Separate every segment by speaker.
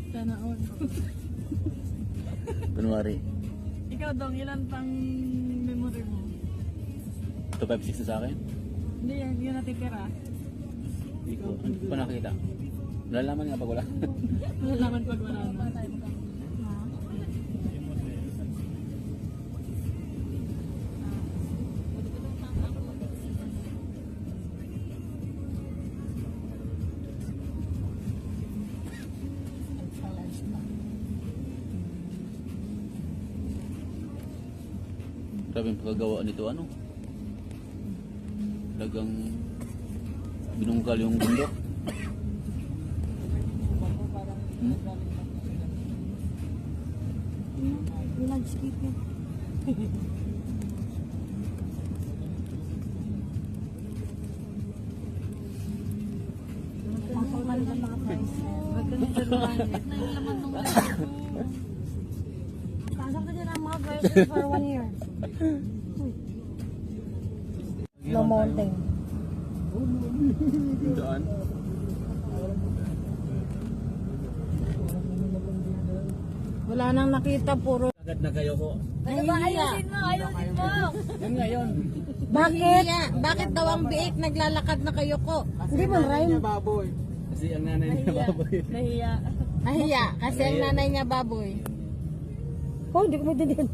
Speaker 1: Sana all.
Speaker 2: Kunwari,
Speaker 1: Ikaw dong, ilan pang memory mo?
Speaker 2: 256 na sa akin.
Speaker 1: Hindi yan, yun natitira.
Speaker 2: Hindi ko pa nakita. Nalalaman nga pag wala.
Speaker 1: Malalaman pag wala na.
Speaker 2: Grabe yung pagkagawa nito, ano? Talagang binungkal yung bundok.
Speaker 1: Nag-skip yun. Pangkaman ng mga price. Huwag ka nang saluhan. Nailaman nung pasok na dyan ang mga prices for 1 year. No mountain.
Speaker 2: Daan.
Speaker 1: Wala nang nakita, puro.
Speaker 2: Agad na kayo ko.
Speaker 1: Ano ba? Ayusin mo! Ayusin mo!
Speaker 2: Yun nga yun.
Speaker 1: Bakit? Bakit daw ang biik naglalakad na kayo ko? Hindi mo rhyme.
Speaker 2: Kasi ang nanay niya baboy.
Speaker 1: Nahiya. Nahiya. Kasi ang nanay niya baboy. Oh, hindi ko maintindihan.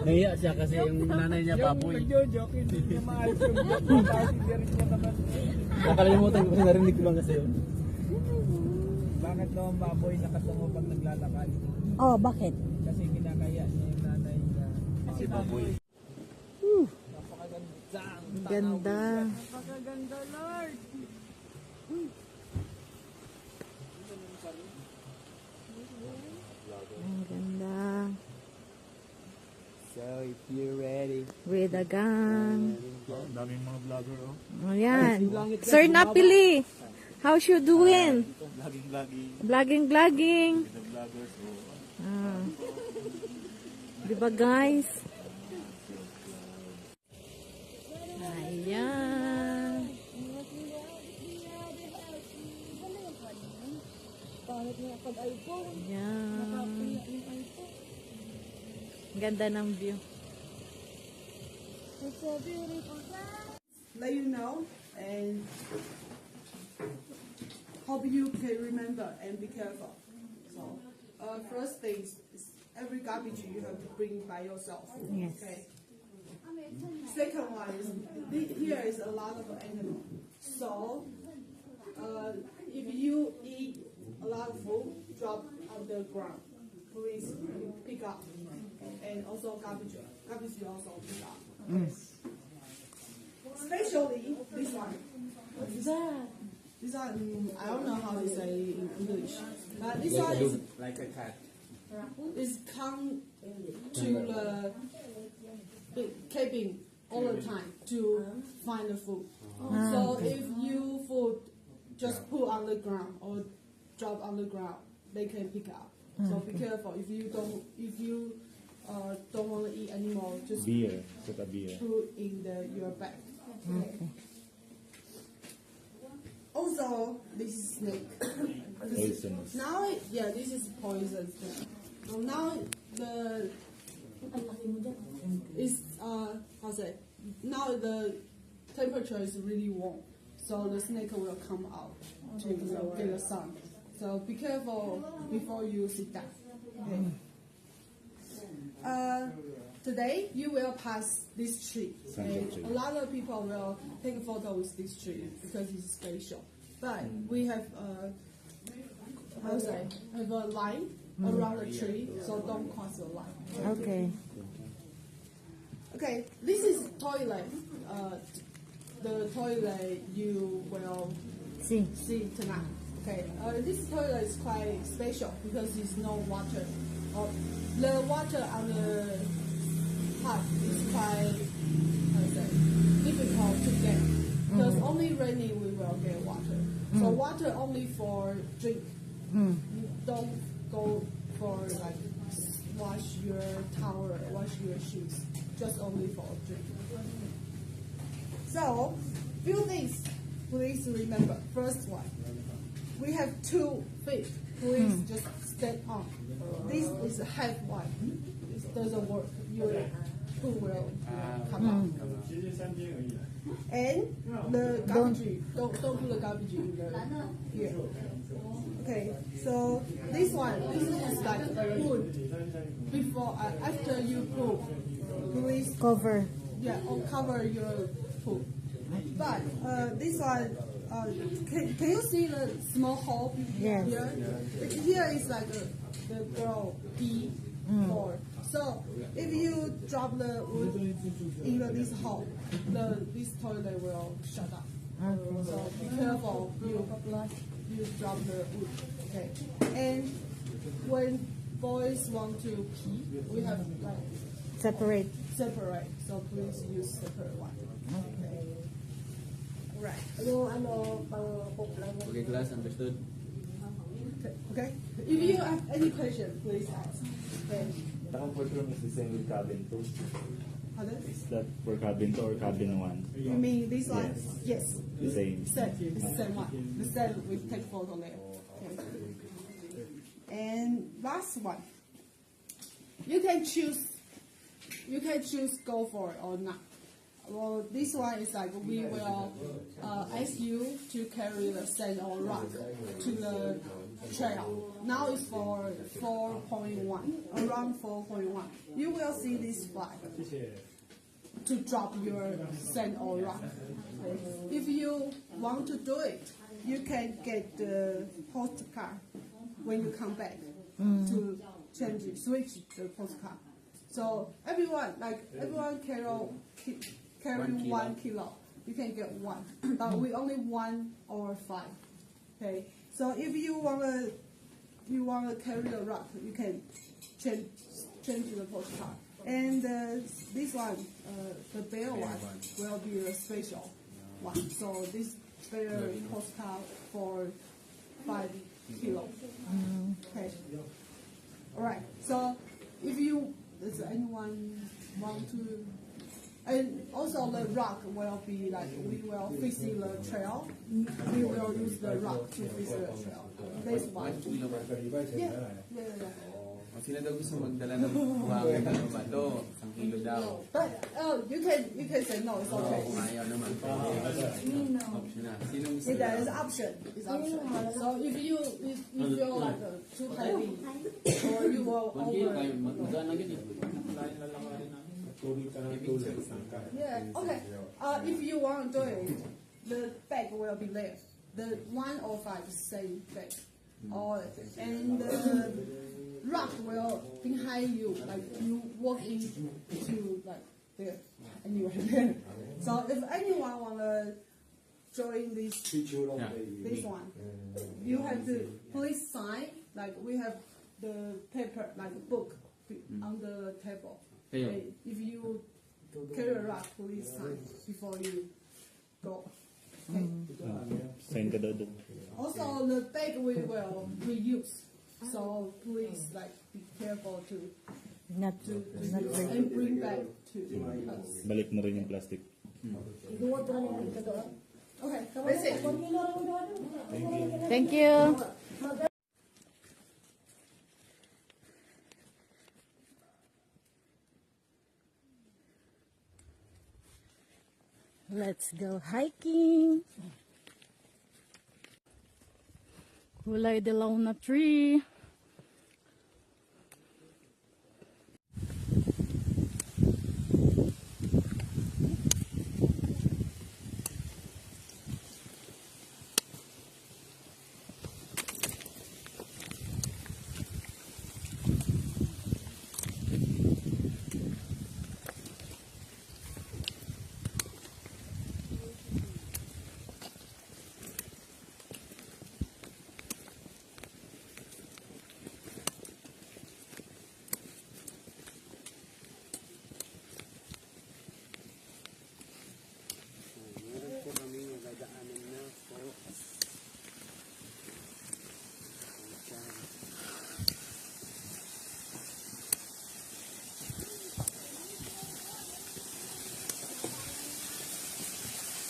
Speaker 2: Nahiya siya kasi yung nanay niya baboy.
Speaker 3: Nagjo-joke, hindi niya maayos yung joke. Kasi diyan niya naman.
Speaker 2: Nakalimutan ko kasi narinig ko lang kasi yun.
Speaker 3: Bakit daw ang baboy nakatungo pag naglalakad?
Speaker 1: Oh, bakit?
Speaker 3: Kasi kinakaya niya yung nanay niya.
Speaker 2: Kasi baboy.
Speaker 3: Napakaganda.
Speaker 1: Ang ganda.
Speaker 3: Napakaganda, Lord.
Speaker 1: Ang ganda.
Speaker 3: So, if you're ready.
Speaker 1: With a gun.
Speaker 2: Daming mga vlogger oh.
Speaker 1: Ayan. Sir Napili, how's you doing?
Speaker 2: Vlogging.
Speaker 1: Vlogging.
Speaker 2: The vloggers oh.
Speaker 1: Ah. Diba guys? Ayan. Ayan. Ganda ng view.
Speaker 4: Let you know and hope you can remember and be careful. So, first things is every garbage you have to bring by yourself.
Speaker 1: Yes.
Speaker 4: Okay. Second one is here is a lot of animal. So, if you eat a lot of food, drop on the ground. Please pick up, and also garbage you also pick up. Especially this one. This one, I don't know how to say in English, but this one is
Speaker 3: Like a cat.
Speaker 4: come to the cabin all the time to find the food. So if you food just put on the ground or drop on the ground, they can pick up. So be careful if you don't want to eat anymore, just
Speaker 2: Beer. Put a beer.
Speaker 4: put in your bag. Also, this is snake.
Speaker 2: Poisonous.
Speaker 4: Now, this is poison snake. So now now the temperature is really warm, so the snake will come out to get the sun. So be careful before you sit down. Okay. Today you will pass this tree, and a lot of people will take a photo with this tree because it's special. But we have have a line around the tree, so don't cross the line.
Speaker 1: Okay.
Speaker 4: Okay, this is toilet. The toilet you will
Speaker 1: See.
Speaker 4: see tonight. Okay, this toilet is quite special because there's no water. The water on the tap is quite difficult to get because only raining we will get water. So water only for drink. You don't go for like wash your towel, wash your shoes. Just only for drink. So, few things please remember. First one, we have 2 feet please just stand up. This is a half one. This doesn't work. Your food will come out. And the garbage, don't put the garbage in the here. Okay, so this is like food. Before after you poop, please
Speaker 1: Cover.
Speaker 4: or cover your poop. But this one, can you see the small hole
Speaker 1: Yes.
Speaker 4: here? Here is like the girl pee hole. So if you drop the wood in this hole, this toilet will shut up. So be careful. You drop the wood. Okay. And when boys want to pee, we have like
Speaker 1: Separate.
Speaker 4: separate. So please use separate one. Okay. Right.
Speaker 2: Okay, class, understood?
Speaker 4: Okay. If you have any question, please ask. Okay.
Speaker 5: The comfort room is the same with cabin 2.
Speaker 4: Pardon?
Speaker 5: Is that for cabin 2 or cabin 1?
Speaker 4: You mean this one? Yes.
Speaker 5: The same.
Speaker 4: Same. The same one. The same we take photo there. Okay. And last one. You can choose go for it or not. Well, this one is like we will ask you to carry the sand or rock to the trail. Now it's for 4.1, around 4.1. You will see this flag to drop your sand or rock. If you want to do it, you can get the postcard when you come back to switch the postcard. So everyone carry 1 kilo. You can get one, but we only 1 or 5. Okay. So if you wanna carry a rock, you can change the postcard. And this one, the bear one, will be a special one. So this bear postcard for 5 kilo. Okay. All right. So if does anyone want to? And also the rock will be like we will fix the trail. We will use the rock to fix the trail. This one. Yeah.
Speaker 2: Sino daw gusto magdala ng buhangin ng bato? 1 kilo daw.
Speaker 4: But you can say no. It's okay.
Speaker 2: Kung ayaw naman. Option na. Sino gusto
Speaker 4: It is option. It's option. So if you feel like too heavy or you will
Speaker 2: 1 kilo
Speaker 4: over.
Speaker 2: kayo. Magdaan lang yun eh.
Speaker 4: Yeah. Okay. If you want to do it, the bag will be there. The 1 or 5 same bag. And the rock will behind you, like you walk into like there, anywhere there. So if anyone wanna join this one, you have to please sign. Like we have the paper, like a book on the table.
Speaker 2: Kayo.
Speaker 4: If you carry a rock, please sign before you go. Okay.
Speaker 5: Sign ka daw doon.
Speaker 4: Also, the bag we will reuse. So please, like, be careful to
Speaker 1: Not
Speaker 4: use
Speaker 1: break.
Speaker 4: and bring back to us.
Speaker 5: Balik mo rin yung plastic.
Speaker 4: Okay, that's it.
Speaker 1: Thank you. Let's go hiking. Kulay dilaw na tree.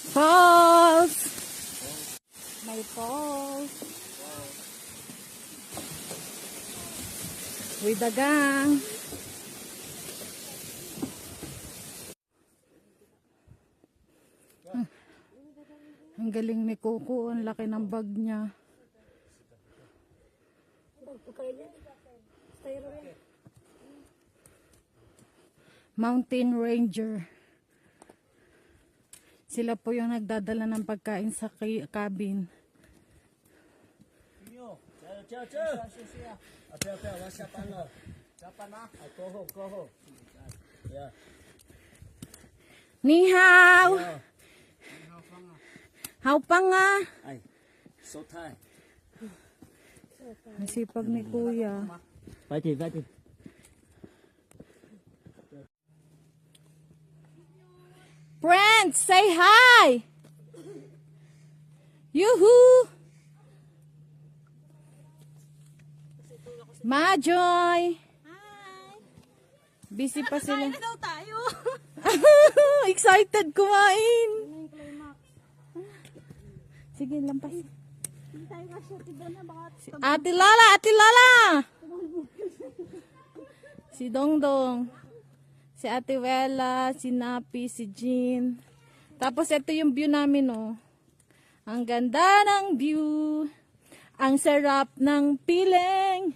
Speaker 1: Falls. May falls. with the gang. Ang galing ni Coco, ang laki ng bag niya. Mountain Ranger. Sila po yung nagdadala ng pagkain sa cabin. Ni hao. Hao pa nga.
Speaker 3: Ay, so tight.
Speaker 1: Ang sipag ni Kuya.
Speaker 3: Pati.
Speaker 1: Friends, say hi! Yoo-hoo! Majoy! Hi! Busy pa sila.
Speaker 6: daw tayo.
Speaker 1: Excited kumain! Sige, lampas.
Speaker 6: Hindi tayo kasi doon na baka
Speaker 1: Si Ate Lala! Ate Lala! Si Dongdong. Si Ate Wela, si Napi, si Jean. Tapos ito yung view namin, oh. Ang ganda ng view. Ang sarap ng piling.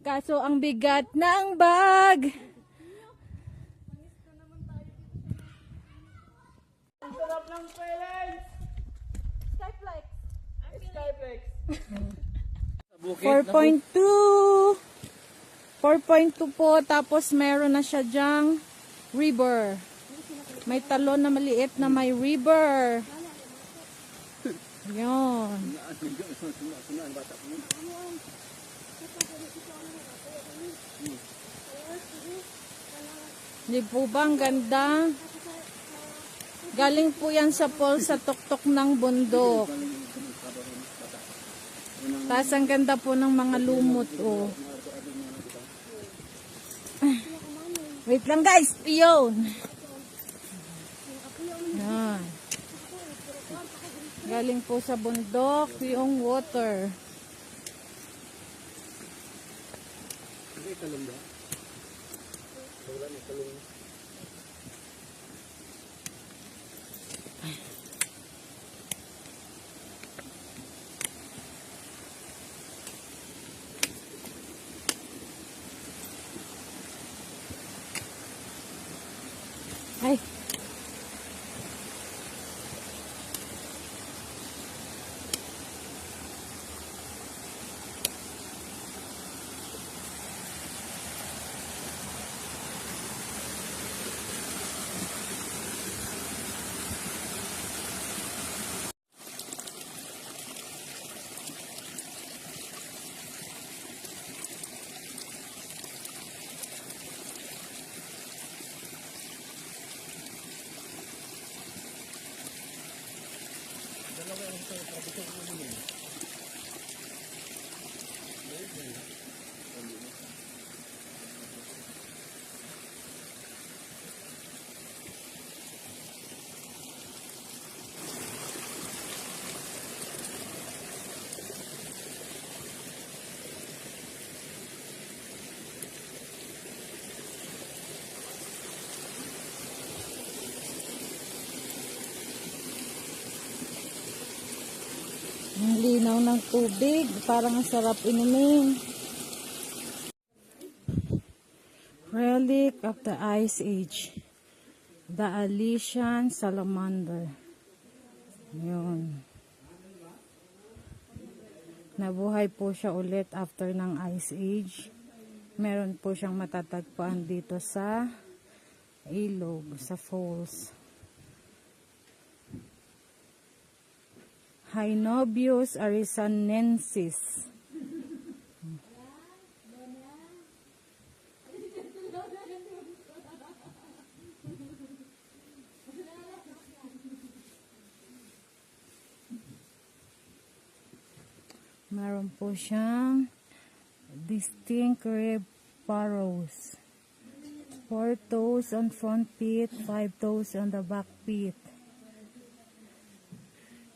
Speaker 1: Kaso ang bigat ng bag.
Speaker 3: Ang sarap ng feeling!
Speaker 6: Skyflex.
Speaker 3: Skyflex.
Speaker 1: 4.2. 4.2 po. Tapos meron na siya dyang river. May talon na maliit na may river. Yun. Di po ba ang ganda? Galing po yan sa falls sa tuktok ng bundok. Tapos ang ganda po ng mga lumot, oh. Wait lang guys, piyon. Yan. Galing po sa bundok yung water. Ay. Ang linaw ng tubig, parang ang sarap inumin. Relic of the Ice Age. The Alishan Salamander. Yun. Nabuhay po siya ulit after ng Ice Age. Meron po siyang matatagpuan dito sa ilog, sa falls. Hynobius arisanensis. Meron po siyang distinct rib furrows. 4 toes on front feet, 5 toes on the back feet.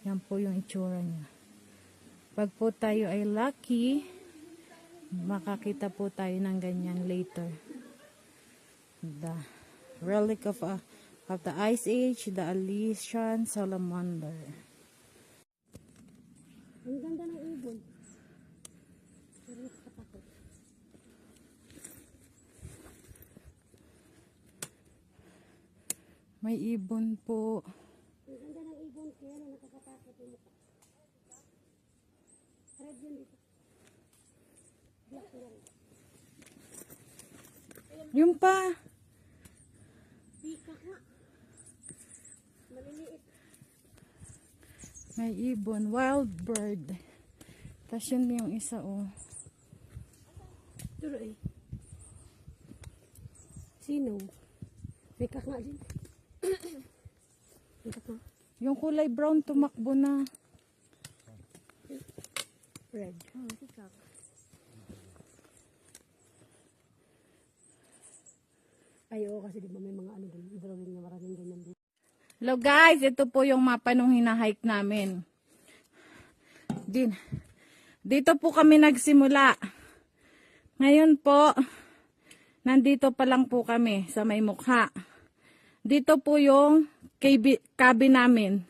Speaker 1: Yan po yung itsura niya. Pag po tayo ay lucky, makakita po tayo ng ganyan later. The relic of the Ice Age, the Aleutian salamander.
Speaker 6: Ang ganda ng ibon. Pero nakatakot.
Speaker 1: May ibon po.
Speaker 6: Ang ganda ng ibon kaya na nakakatakot yung mukha. Red yun dito. Black yan.
Speaker 1: Yung pa.
Speaker 6: Peacock nga. Maliliit.
Speaker 1: May ibon. Wild bird. Tapos yun yung isa oh.
Speaker 6: Duro eh. Sino? Peacock nga din. Peacock nga.
Speaker 1: Yung kulay brown tumakbo na.
Speaker 6: Red. Peacock. Ay, oo, kasi di ba may mga ano dun, drawing na maraming ganyan dito.
Speaker 1: Hello guys, ito po yung mapa nung hinahike namin. Dito po kami nagsimula. Ngayon po, nandito pa lang po kami sa may mukha. Dito po yung cabin namin.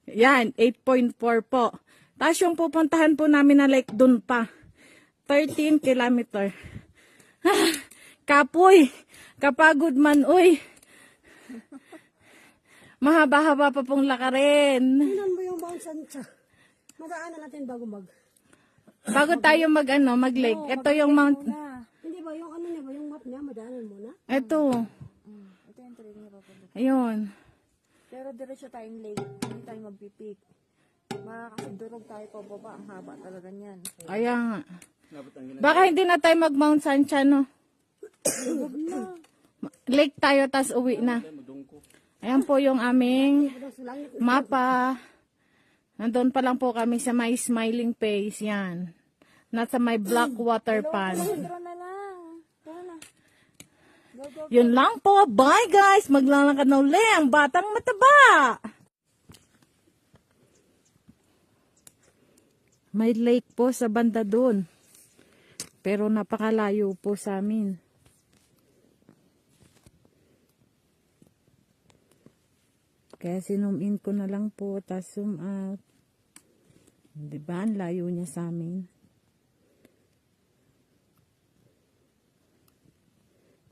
Speaker 1: Yan, 8.4 po. Tapos yung pupuntahan po namin na lake dun pa. 13 kilometer. Kapoy! Kapagod man, uy. Mahaba-haba pa pong lakarin.
Speaker 6: Tingnan mo yung Mount Sancha. Madaanan natin bago
Speaker 1: Bago tayo mag-lake. Ito yung Mount...
Speaker 6: Hindi ba, yung ano niya ba, yung map niya, madaanan muna?
Speaker 1: Ito.
Speaker 7: Ito yung trail niya papunta.
Speaker 1: Ayun.
Speaker 7: Pero diretso tayong lake. Hindi tayo magpipik. Kasi durog tayo pababa. Ang haba talaga niyan.
Speaker 1: Kaya nga. Baka hindi na tayo mag-Mount Sancha, no? Lake tayo, tas uwi na. Ayan po yung aming mapa. Nandun pa lang po kami sa may smiling face. Yan. Nasa may black water pan.
Speaker 7: Drone na lang. Tara na.
Speaker 1: Yun lang po. Bye guys. Maglalakad na uli ang batang mataba. May lake po sa banda dun. Pero napakalayo po sa amin. Kaya sinum in ko na lang po, tas zoom out. Diba? Ang layo niya sa amin.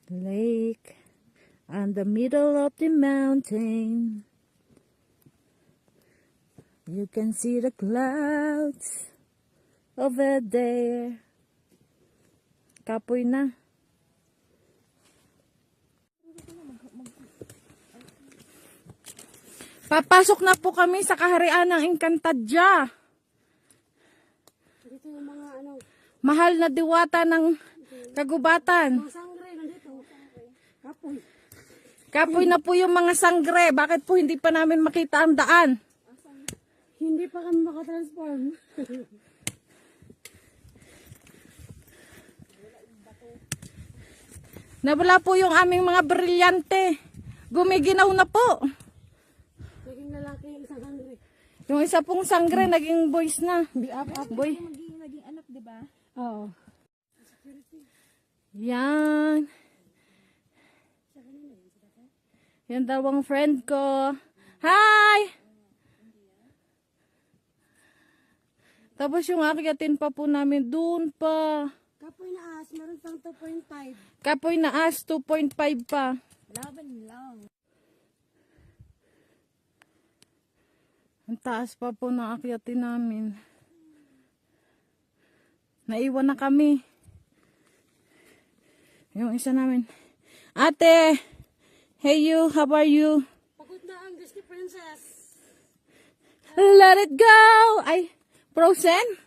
Speaker 1: Lake on the middle of the mountain. You can see the clouds over there. Kapoy na. Papasok na po kami sa kaharian ng Encantadja.
Speaker 6: Dito yung mga ano,
Speaker 1: Mahal na diwata ng kagubatan.
Speaker 6: mga sangre nandito. Kapoy.
Speaker 1: Kapoy na po yung mga sangre. Bakit po hindi pa namin makita ang daan?
Speaker 6: Hindi pa kami makatransform.
Speaker 1: Nawala po yung aming mga brilyante. Gumiginaw na po.
Speaker 6: Naging lalaki yung isang sangre.
Speaker 1: Yung isa pong sangre, naging boys na. Boy.
Speaker 7: Naging anak, di ba?
Speaker 6: Oo.
Speaker 1: Yan. Yan daw ang friend ko. Hi! Tapos yung akyatin pa po namin dun pa.
Speaker 6: Kapoy na as, meron pang 2.5.
Speaker 1: Kapoy na as, 2.5 pa.
Speaker 7: Laban lang.
Speaker 1: Ang taas pa po ng akyatin namin. Naiwan na kami. Yung isa namin. Ate! Hey you, how are you?
Speaker 6: Pagod na ang Disney Princess.
Speaker 1: Let it go! Ay, Frozen?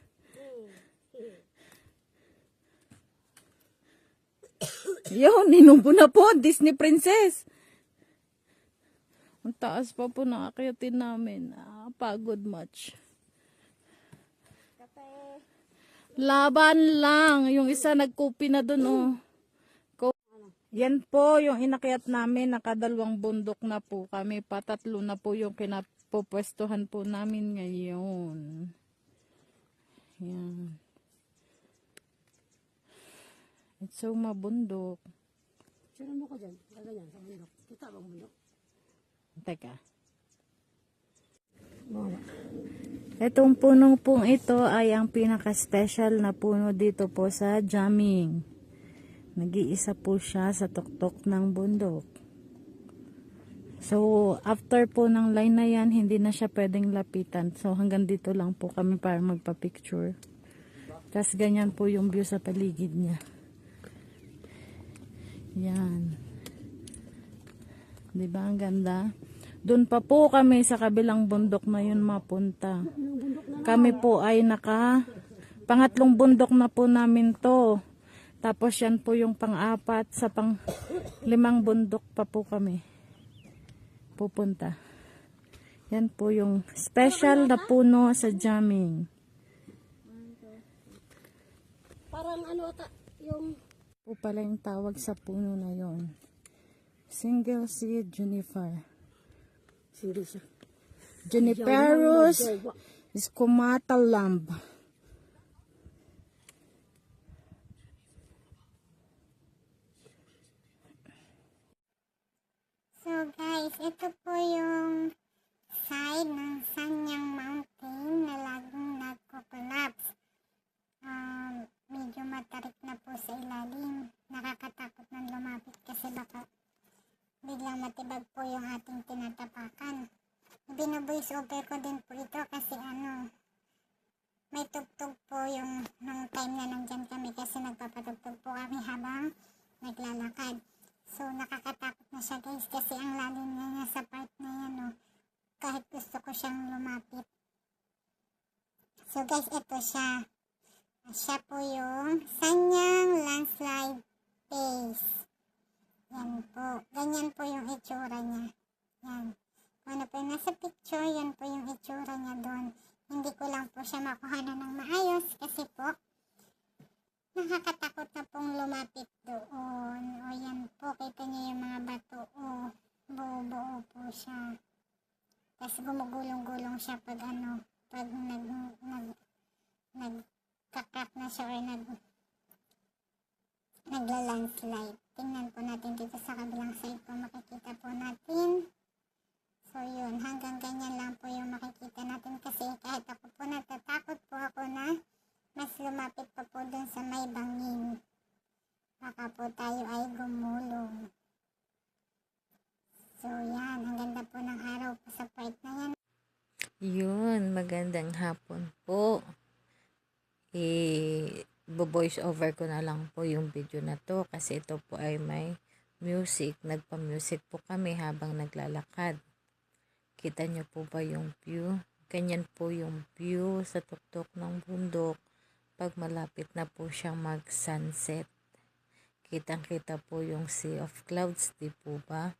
Speaker 1: Yun, ninumpo na po, Disney Princess. Ang taas pa po ng akyatin namin. Pagod much. Laban lang. Yung isa nagkupi na dun, oh. Yan po yung inakyat namin. Nakadalawang bundok na po kami. Patatlo na po yung kinapupwestuhan po namin ngayon. Yan. It's so mabundok.
Speaker 6: Sino mo ko dyan? Ganyan, sa bundok. Kita ba ang bundok?
Speaker 1: Teka.
Speaker 6: Mawala.
Speaker 1: Itong punong pong ito ay ang pinaka-special na puno dito po sa Jaming. Nag-iisa po siya sa tuktok ng bundok. So, after po ng line na yan, hindi na siya pwedeng lapitan. So, hanggang dito lang po kami para magpa-picture. Tapos, ganyan po yung view sa paligid niya. Yan. Diba ang ganda? Doon pa po kami sa kabilang bundok na yun mapunta. Kami po ay pangatlong bundok na po namin to. Tapos yan po yung pang-apat, sa pang-limang bundok pa po kami pupunta. Yan po yung special na puno sa Jaming.
Speaker 6: Parang ano ata, yung...
Speaker 1: Po pala yung tawag sa puno na yon. Single seed juniper.
Speaker 6: Hindi siya.
Speaker 1: Juniperus scumatalumb.
Speaker 8: So guys, ito po yung side ng Sanyang Mountain na laging nagko-collapse. Medyo matarik na po sa ilalim. Nakakatakot nang lumapit kasi baka biglang matibag po yung ating tinatapakan. Bino-voice over ko din po ito kasi may tugtog po yung nung time na nandyan kami kasi nagpapatugtog po kami habang naglalakad. So, nakakatakot na siya guys kasi ang lalim niya sa part na yan, kahit gusto ko siyang lumapit. So guys, ito siya. Siya po yung Sanyang Landslide Base. Yan po. Ganyan po yung itsura niya. Yan. Kung ano po yung nasa picture, yan po yung itsura niya doon. Hindi ko lang po siya makuhanan ng maayos kasi po nakakatakot na pong lumapit doon. O yan po, kita niyo yung mga bato. O, buo-buo po siya. Tapos gumugulong-gulong siya pag nagkakrak na siya or nagla-landslide. Tingnan po natin dito sa kabilang side po, makikita po natin. So yun, hanggang ganyan lang po yung makikita natin kasi kahit ako po natatakot po ako na mas lumapit pa po dun sa may bangin. Baka po tayo ay gumulong. So yan, ang ganda po ng araw po sa part na yan.
Speaker 9: Yun, magandang hapon po. Voice over ko na lang po yung video na to kasi ito po ay may music. Nagpa-music po kami habang naglalakad. Kita nyo po ba yung view? Ganyan po yung view sa tuktok ng bundok pag malapit na po siyang mag-sunset. Kitang-kita po yung sea of clouds, di po ba?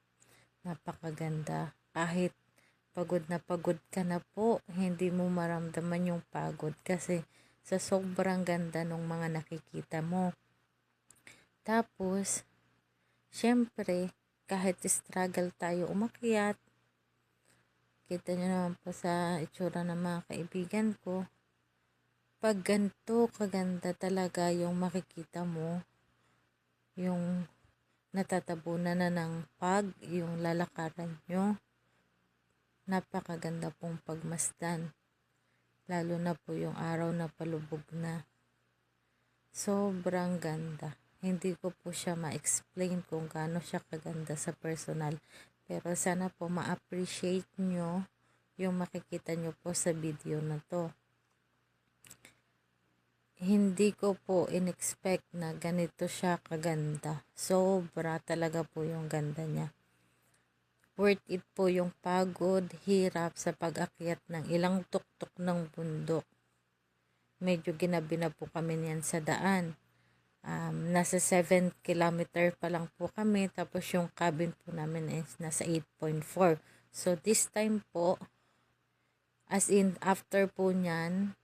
Speaker 9: Napakaganda. Kahit pagod ka na po, hindi mo maramdaman yung pagod kasi sa sobrang ganda ng mga nakikita mo. Tapos, syempre, kahit struggle tayo umakyat, kita nyo naman po sa itsura ng mga kaibigan ko, pag ganito kaganda talaga yung makikita mo, yung natatabunan na ng yung lalakaran nyo, napakaganda pong pagmasdan. Lalo na po yung araw na palubog na. Sobrang ganda. Hindi ko po siya ma-explain kung gaano siya kaganda sa personal. Pero sana po ma-appreciate nyo yung makikita nyo po sa video na to. Hindi ko po in-expect na ganito siya kaganda. Sobra talaga po yung ganda niya. Worth it po yung pagod, hirap sa pag-akyat ng ilang tuktok ng bundok. Medyo ginabi na po kami niyan sa daan. Nasa 7 kilometer pa lang po kami. Tapos yung cabin po namin is nasa 8.4. So this time po, as in after po niyan,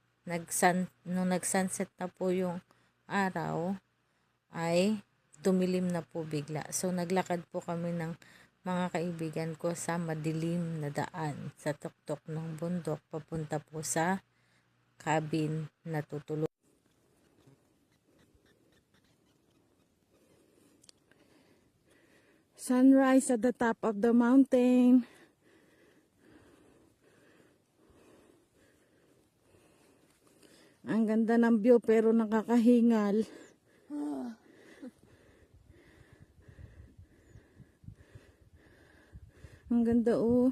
Speaker 9: nung nag-sunset na po yung araw, ay dumilim na po bigla. So naglakad po kami ng mga kaibigan ko sa madilim na daan sa tuktok ng bundok papunta po sa cabin na tutulog.
Speaker 1: Sunrise at the top of the mountain. Ang ganda ng view pero nakakahingal. Ang ganda oh.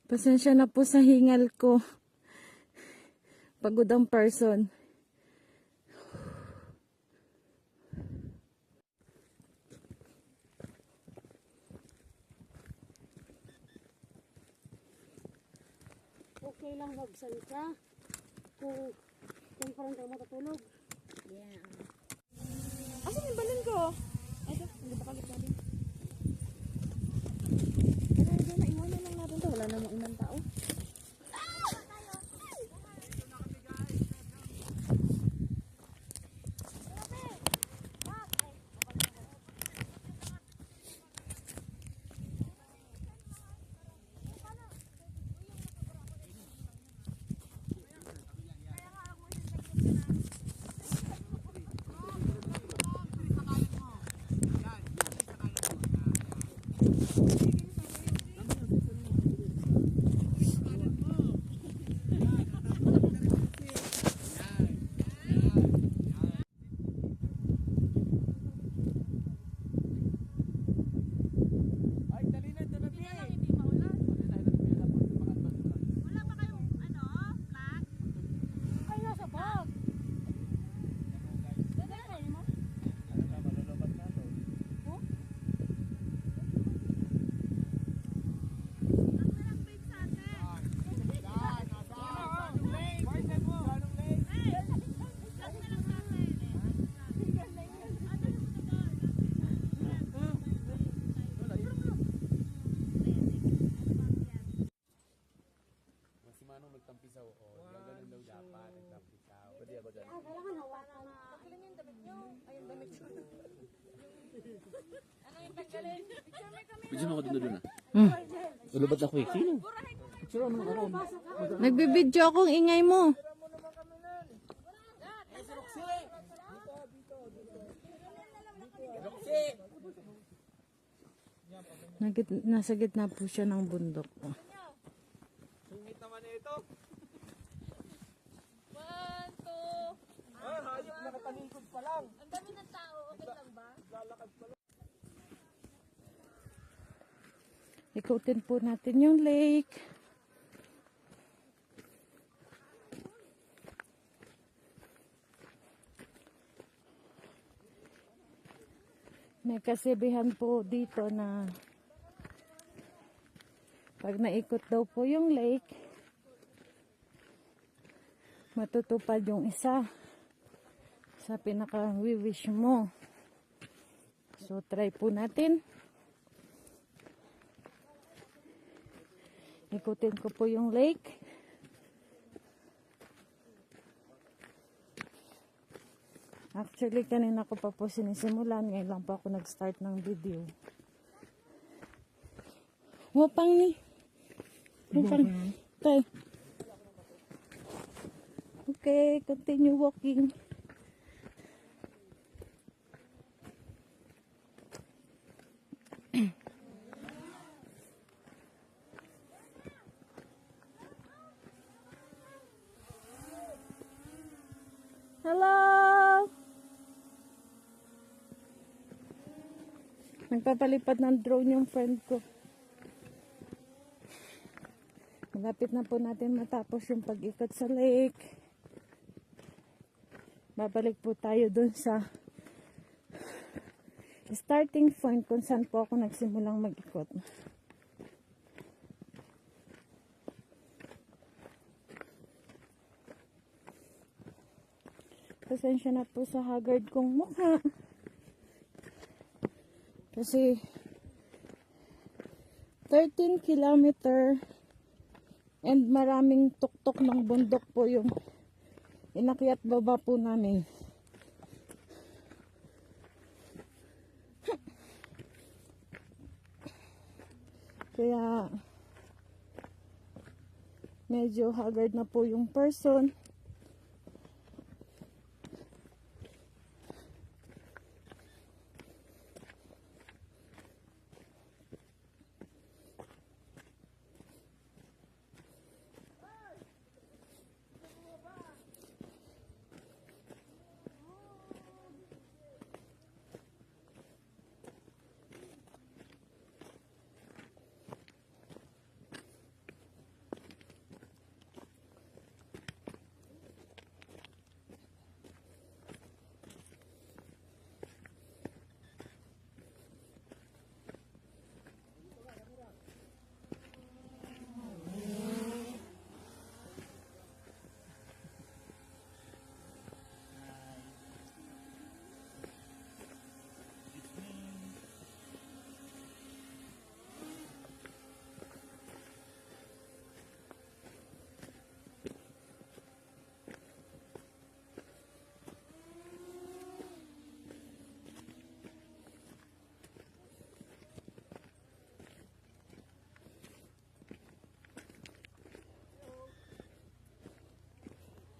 Speaker 1: Pasensya na po sa hingal ko. Pagod ang person.
Speaker 6: Okay lang magsan ka. Kung parang ka matutulog. Yeah.
Speaker 7: Asan yung balon ko? Ito, hindi pa kalit natin. Pero naiwan na lang natin to. Wala namang inang tao.
Speaker 2: Si Manong nagtampisaw, gaganon daw dapat, nagtampisaw. Pwede ako dyan.
Speaker 6: Kailangan hawakan na.
Speaker 7: Tanggalin yung damit nyo. Ayun, damit ko. Ano yung tanggalin? Picture me kami.
Speaker 2: Pwede mo ako doon na.
Speaker 5: Ulubat ako eh. Sino?
Speaker 1: Nagbibidyo akong ingay mo. Nasa gitna po siya ng bundok.
Speaker 3: Sungit naman ito.
Speaker 7: 1, 2.
Speaker 3: Ay, hayop nakatalikod pa lang.
Speaker 7: Ang dami ng tao. Okay lang ba?
Speaker 3: Lalakad pa lang.
Speaker 1: Ikutin po natin yung lake. May kasibihan po dito na pag naikot daw po yung lake, matutupad yung isa sa pinaka-wish mo. So, try po natin. Ikutin ko po yung lake. Actually, kanina ko pa po sinisimulan. Ngayon lang po ako nag-start ng video. Wapang ni. Wapang. Tay. Okay, continue walking. Hello! Nagpapalipad ng drone yung friend ko. Malapit na po natin matapos yung pag-ikot sa lake. Babalik po tayo dun sa starting point kung saan po ako nagsimulang mag-ikot. Pasensya na po sa haggard kong mukha. Kasi 13 kilometer and maraming tuktok ng bundok po yung inakyat baba po namin. Kaya medyo haggard na po yung person.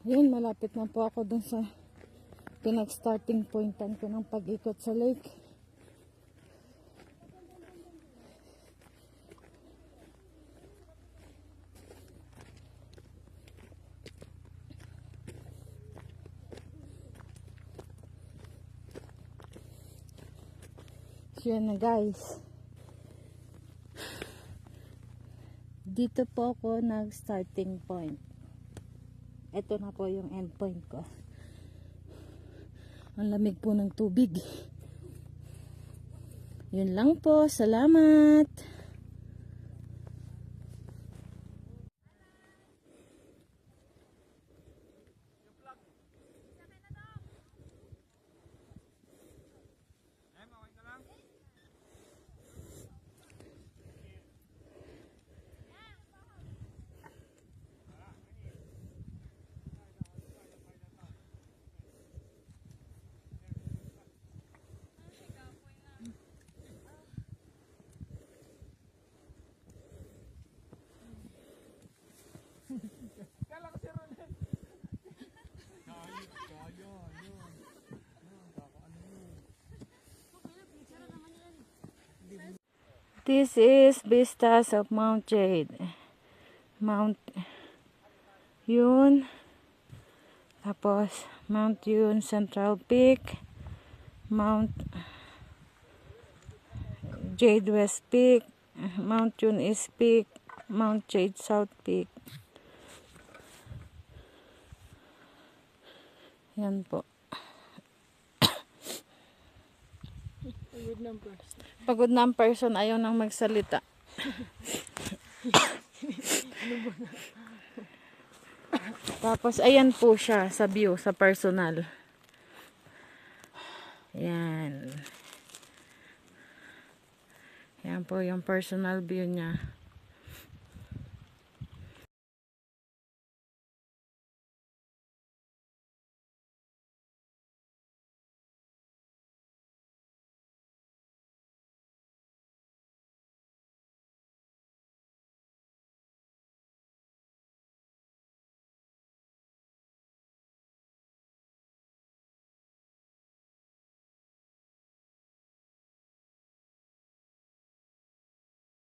Speaker 1: Yun, malapit na po ako dun sa pinag-starting pointan ko ng pag-ikot sa lake. So, yan na guys. Dito po ako nag-starting point. Ito na po yung end point ko. Ang lamig po ng tubig. Yun lang po. Salamat. This is vistas of Mount Jade. Yun. Tapos, Mount Yun Central Peak. Mount Jade West Peak. Mount Yun East Peak. Mount Jade South Peak. Yan po. Pagod na ang person, ayaw nang magsalita. Tapos, ayan po siya sa view, sa personal. Yan. Yan po yung personal view niya.